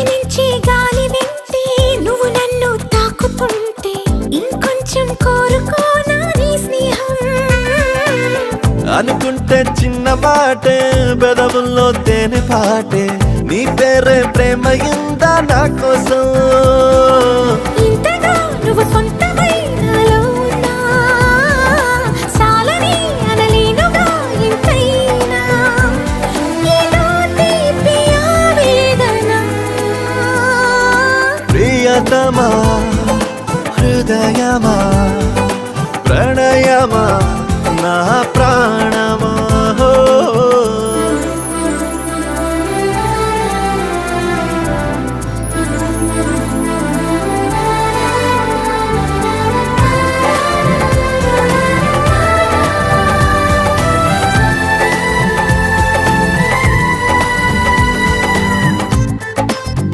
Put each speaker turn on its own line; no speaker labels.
నుంచి గాలి వింటే నువ్వు నన్ను తాకుతుంటే ఇంకొంచెం కోరుకోనా నీ స్నేహం
అనుకుంటే చిన్న మాటే బెదవుల్లో తేనె పాటే నీ పేరే ప్రేమ ఇందా నా కోసం
ఇంతగా నువ్వు సొంతమై నాలో ఉన్నా చాలని అనలేనుగా ఇంతైనా ఏదో తీపి ఆవేదన
ప్రియతమా హృదయమా ప్రణయమా నా ప్రాణమా